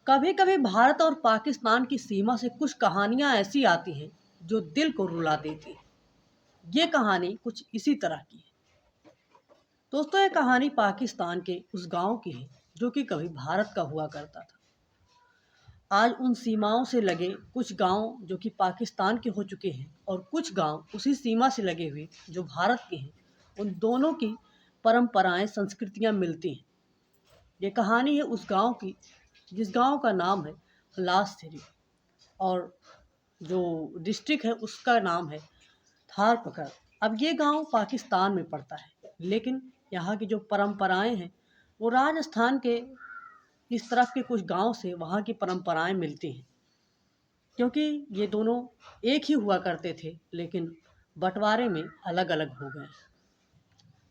कभी कभी भारत और पाकिस्तान की सीमा से कुछ कहानियां ऐसी आती हैं जो दिल को रुला देती हैं। ये कहानी कुछ इसी तरह की है। दोस्तों, ये कहानी पाकिस्तान के उस गांव की है जो कि कभी भारत का हुआ करता था। आज उन सीमाओं से लगे कुछ गांव जो कि पाकिस्तान के हो चुके हैं और कुछ गांव उसी सीमा से लगे हुए जो भारत के हैं। उन दोनों की परंपराएं, संस्कृतियां मिलती हैं। ये कहानी है उस गांव की जिस गांव का नाम है लासथेरी, और जो डिस्ट्रिक्ट है उसका नाम है थार पकड़। अब ये गांव पाकिस्तान में पड़ता है, लेकिन यहाँ की जो परंपराएं हैं वो राजस्थान के इस तरफ के कुछ गांव से वहाँ की परंपराएं मिलती हैं, क्योंकि ये दोनों एक ही हुआ करते थे लेकिन बंटवारे में अलग अलग हो गए।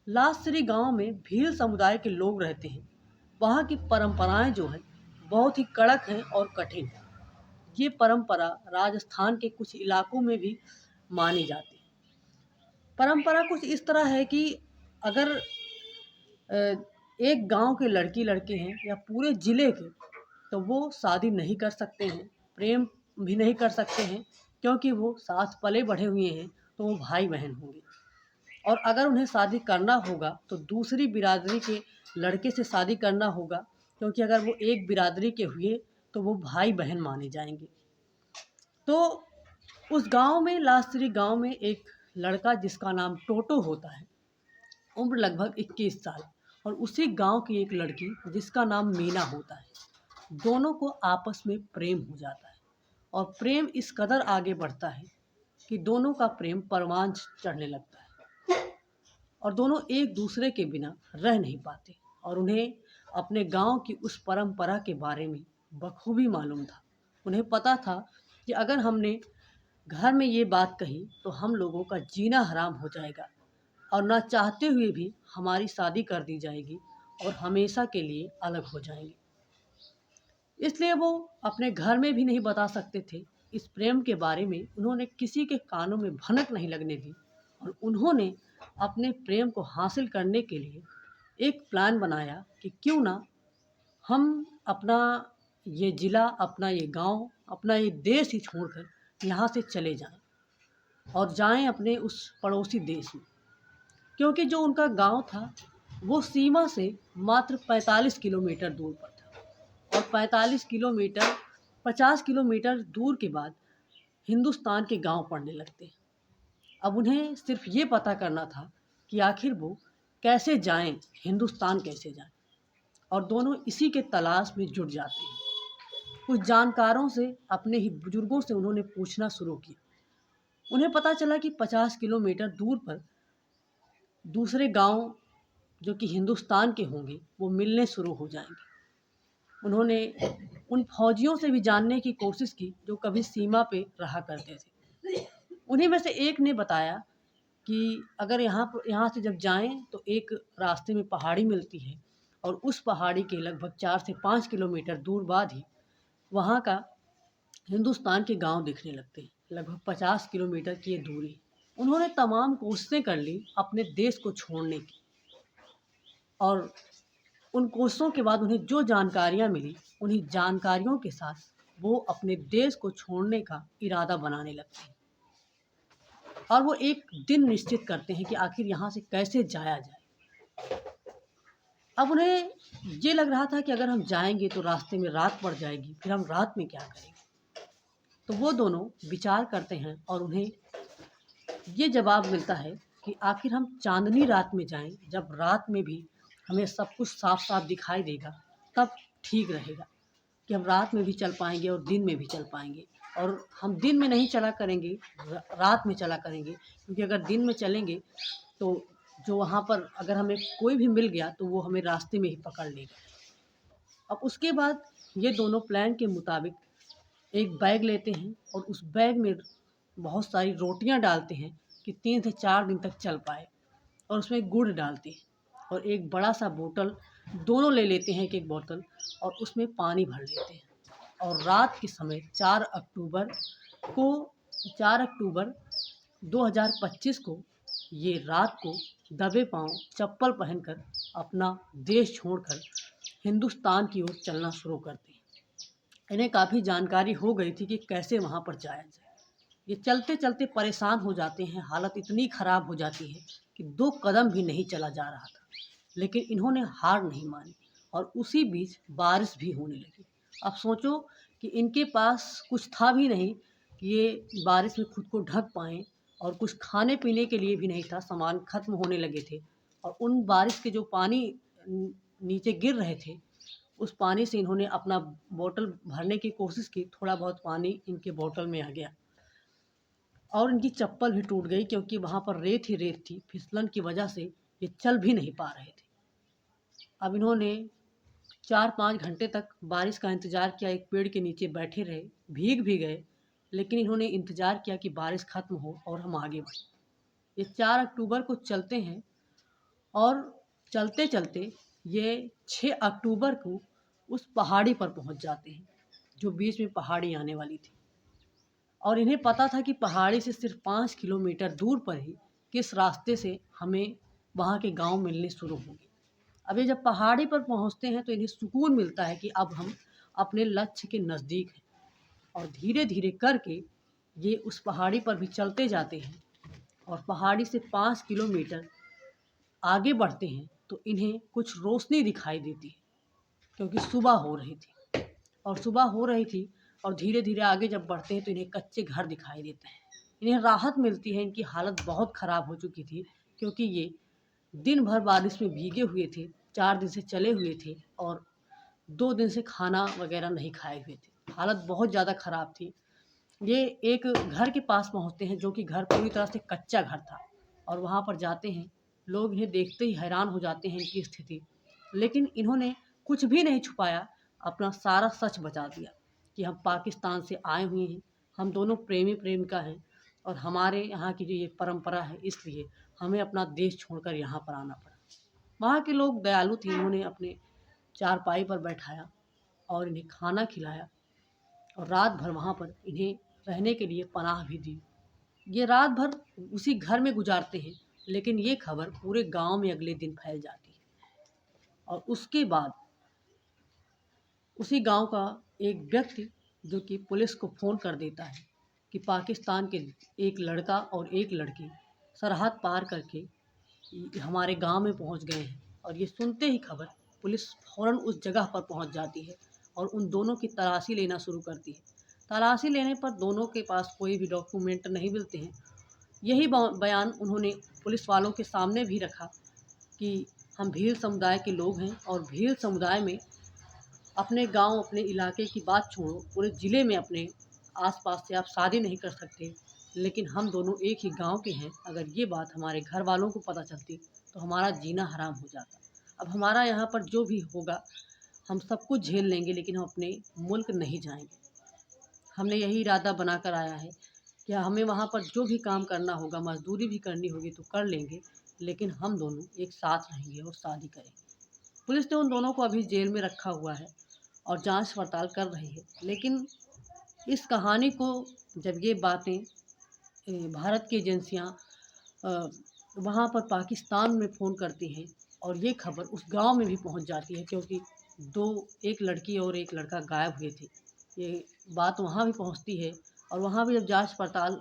लासथेरी गांव में भील समुदाय के लोग रहते हैं। वहाँ की परंपराएं जो हैं बहुत ही कड़क हैं और कठिन हैं। ये परंपरा राजस्थान के कुछ इलाकों में भी मानी जाती है। परंपरा कुछ इस तरह है कि अगर एक गांव के लड़की लड़के हैं या पूरे ज़िले के, तो वो शादी नहीं कर सकते हैं, प्रेम भी नहीं कर सकते हैं, क्योंकि वो साथ पले बढ़े हुए हैं, तो वो भाई बहन होंगे। और अगर उन्हें शादी करना होगा तो दूसरी बिरादरी के लड़के से शादी करना होगा, क्योंकि अगर वो एक बिरादरी के हुए तो वो भाई बहन माने जाएंगे। तो उस गांव में, लासथेरी गांव में, एक लड़का जिसका नाम टोटो होता है, उम्र लगभग 21 साल, और उसी गांव की एक लड़की जिसका नाम मीना होता है। दोनों को आपस में प्रेम हो जाता है, और प्रेम इस कदर आगे बढ़ता है कि दोनों का प्रेम परवान चढ़ने लगता है, और दोनों एक दूसरे के बिना रह नहीं पाते। और उन्हें अपने गांव की उस परंपरा के बारे में बखूबी मालूम था। उन्हें पता था कि अगर हमने घर में ये बात कही तो हम लोगों का जीना हराम हो जाएगा, और ना चाहते हुए भी हमारी शादी कर दी जाएगी और हमेशा के लिए अलग हो जाएंगे। इसलिए वो अपने घर में भी नहीं बता सकते थे इस प्रेम के बारे में। उन्होंने किसी के कानों में भनक नहीं लगने दी, और उन्होंने अपने प्रेम को हासिल करने के लिए एक प्लान बनाया कि क्यों ना हम अपना ये ज़िला, अपना ये गांव, अपना ये देश ही छोड़कर यहाँ से चले जाएं और जाएं अपने उस पड़ोसी देश में। क्योंकि जो उनका गांव था वो सीमा से मात्र 45 किलोमीटर दूर पर था, और 45 किलोमीटर, 50 किलोमीटर दूर के बाद हिंदुस्तान के गांव पड़ने लगते हैं। अब उन्हें सिर्फ ये पता करना था कि आखिर वो कैसे जाएं, हिंदुस्तान कैसे जाएं, और दोनों इसी के तलाश में जुट जाते हैं। कुछ जानकारों से, अपने ही बुजुर्गों से उन्होंने पूछना शुरू किया। उन्हें पता चला कि 50 किलोमीटर दूर पर दूसरे गांव जो कि हिंदुस्तान के होंगे वो मिलने शुरू हो जाएंगे। उन्होंने उन फौजियों से भी जानने की कोशिश की जो कभी सीमा पे रहा करते थे। उन्हीं में से एक ने बताया कि अगर यहाँ से जब जाएं तो एक रास्ते में पहाड़ी मिलती है, और उस पहाड़ी के लगभग 4 से 5 किलोमीटर दूर बाद ही वहाँ का हिंदुस्तान के गांव दिखने लगते हैं। लगभग 50 किलोमीटर की ये दूरी। उन्होंने तमाम कोशिशें कर ली अपने देश को छोड़ने की, और उन कोशिशों के बाद उन्हें जो जानकारियाँ मिली, उन्हीं जानकारियों के साथ वो अपने देश को छोड़ने का इरादा बनाने लगते हैं। और वो एक दिन निश्चित करते हैं कि आखिर यहाँ से कैसे जाया जाए। अब उन्हें ये लग रहा था कि अगर हम जाएंगे तो रास्ते में रात पड़ जाएगी, फिर हम रात में क्या करेंगे। तो वो दोनों विचार करते हैं, और उन्हें ये जवाब मिलता है कि आखिर हम चांदनी रात में जाएं, जब रात में भी हमें सब कुछ साफ साफ दिखाई देगा, तब ठीक रहेगा कि हम रात में भी चल पाएंगे और दिन में भी चल पाएंगे। और हम दिन में नहीं चला करेंगे, रात में चला करेंगे, क्योंकि अगर दिन में चलेंगे तो जो वहाँ पर अगर हमें कोई भी मिल गया तो वो हमें रास्ते में ही पकड़ लेगा। अब उसके बाद ये दोनों प्लान के मुताबिक एक बैग लेते हैं, और उस बैग में बहुत सारी रोटियां डालते हैं कि 3 से 4 दिन तक चल पाए, और उसमें गुड़ डालते हैं, और एक बड़ा सा बोतल दोनों ले लेते हैं, एक बोतल, और उसमें पानी भर लेते हैं। और रात के समय 4 अक्टूबर 2025 को ये रात को दबे पांव, चप्पल पहनकर अपना देश छोड़कर हिंदुस्तान की ओर चलना शुरू करते हैं। इन्हें काफ़ी जानकारी हो गई थी कि कैसे वहाँ पर जाया जाए। ये चलते चलते परेशान हो जाते हैं, हालत इतनी ख़राब हो जाती है कि 2 कदम भी नहीं चला जा रहा था। लेकिन इन्होंने हार नहीं मानी और उसी बीच बारिश भी होने लगी। अब सोचो कि इनके पास कुछ था भी नहीं कि ये बारिश में खुद को ढक पाएँ, और कुछ खाने-पीने के लिए भी नहीं था, सामान ख़त्म होने लगे थे। और उन बारिश के जो पानी नीचे गिर रहे थे, उस पानी से इन्होंने अपना बॉटल भरने की कोशिश की, थोड़ा बहुत पानी इनके बॉटल में आ गया और इनकी चप्पल भी टूट गई, क्योंकि वहाँ पर रेत ही रेत थी। फिसलन की वजह से ये चल भी नहीं पा रहे थे। अब इन्होंने 4-5 घंटे तक बारिश का इंतज़ार किया, एक पेड़ के नीचे बैठे रहे, भीग भी गए, लेकिन इन्होंने इंतज़ार किया कि बारिश ख़त्म हो और हम आगे बढ़ें। ये 4 अक्टूबर को चलते हैं और चलते-चलते ये 6 अक्टूबर को उस पहाड़ी पर पहुँच जाते हैं, जो बीच में पहाड़ी आने वाली थी। और इन्हें पता था कि पहाड़ी से सिर्फ 5 किलोमीटर दूर पर ही किस रास्ते से हमें वहाँ के गांव मिलने शुरू होंगे। अब ये जब पहाड़ी पर पहुँचते हैं तो इन्हें सुकून मिलता है कि अब हम अपने लक्ष्य के नज़दीक हैं, और धीरे धीरे करके ये उस पहाड़ी पर भी चलते जाते हैं। और पहाड़ी से 5 किलोमीटर आगे बढ़ते हैं तो इन्हें कुछ रोशनी दिखाई देती है, क्योंकि सुबह हो रही थी। और सुबह हो रही थी और धीरे-धीरे आगे जब बढ़ते हैं तो इन्हें कच्चे घर दिखाई देते हैं। इन्हें राहत मिलती है, इनकी हालत बहुत ख़राब हो चुकी थी, क्योंकि ये दिन भर बारिश में भीगे हुए थे, 4 दिन से चले हुए थे और 2 दिन से खाना वग़ैरह नहीं खाए हुए थे। हालत बहुत ज़्यादा ख़राब थी। ये एक घर के पास पहुँचते हैं, जो कि घर पूरी तरह से कच्चा घर था, और वहाँ पर जाते हैं। लोग इन्हें देखते ही हैरान हो जाते हैं इनकी स्थिति। लेकिन इन्होंने कुछ भी नहीं छुपाया, अपना सारा सच बता दिया कि हम पाकिस्तान से आए हुए हैं, हम दोनों प्रेमी-प्रेमिका हैं और हमारे यहाँ की जो ये परंपरा है, इसलिए हमें अपना देश छोड़कर यहाँ पर आना पड़ा। वहाँ के लोग दयालु थे, इन्होंने अपने चारपाई पर बैठाया और इन्हें खाना खिलाया और रात भर वहाँ पर इन्हें रहने के लिए पनाह भी दी। ये रात भर उसी घर में गुजारते हैं, लेकिन ये खबर पूरे गांव में अगले दिन फैल जाती है। और उसके बाद उसी गांव का एक व्यक्ति, जो कि पुलिस को फ़ोन कर देता है कि पाकिस्तान के एक लड़का और एक लड़की सरहद पार करके हमारे गांव में पहुंच गए हैं। और ये सुनते ही खबर पुलिस फ़ौरन उस जगह पर पहुंच जाती है और उन दोनों की तलाशी लेना शुरू करती है। तलाशी लेने पर दोनों के पास कोई भी डॉक्यूमेंट नहीं मिलते हैं। यही बयान उन्होंने पुलिस वालों के सामने भी रखा कि हम भील समुदाय के लोग हैं और भील समुदाय में अपने गांव, अपने इलाके की बात छोड़ो, पूरे ज़िले में अपने आस-पास से आप शादी नहीं कर सकते, लेकिन हम दोनों एक ही गांव के हैं। अगर ये बात हमारे घर वालों को पता चलती तो हमारा जीना हराम हो जाता। अब हमारा यहाँ पर जो भी होगा हम सब कुछ झेल लेंगे, लेकिन हम अपने मुल्क नहीं जाएंगे। हमने यही इरादा बनाकर आया है कि हमें वहाँ पर जो भी काम करना होगा, मज़दूरी भी करनी होगी तो कर लेंगे, लेकिन हम दोनों एक साथ रहेंगे और शादी करेंगे। पुलिस ने उन दोनों को अभी जेल में रखा हुआ है और जांच पड़ताल कर रही है। लेकिन इस कहानी को जब ये बातें भारत की एजेंसियां वहाँ पर पाकिस्तान में फ़ोन करती हैं और ये खबर उस गांव में भी पहुँच जाती है, क्योंकि एक लड़की और एक लड़का गायब हुए थे। ये बात वहाँ भी पहुँचती है और वहाँ भी जब जांच पड़ताल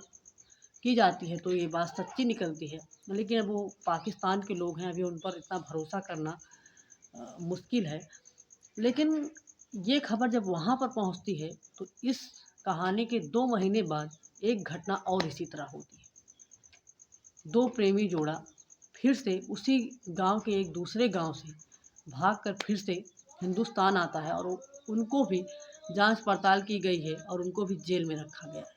की जाती है तो ये बात सच्ची निकलती है। लेकिन अब वो पाकिस्तान के लोग हैं, अभी उन पर इतना भरोसा करना मुश्किल है। लेकिन ये खबर जब वहाँ पर पहुँचती है तो इस कहानी के 2 महीने बाद एक घटना और इसी तरह होती है। 2 प्रेमी जोड़ा फिर से उसी गांव के एक दूसरे गांव से भागकर फिर से हिंदुस्तान आता है और उनको भी जांच पड़ताल की गई है और उनको भी जेल में रखा गया है।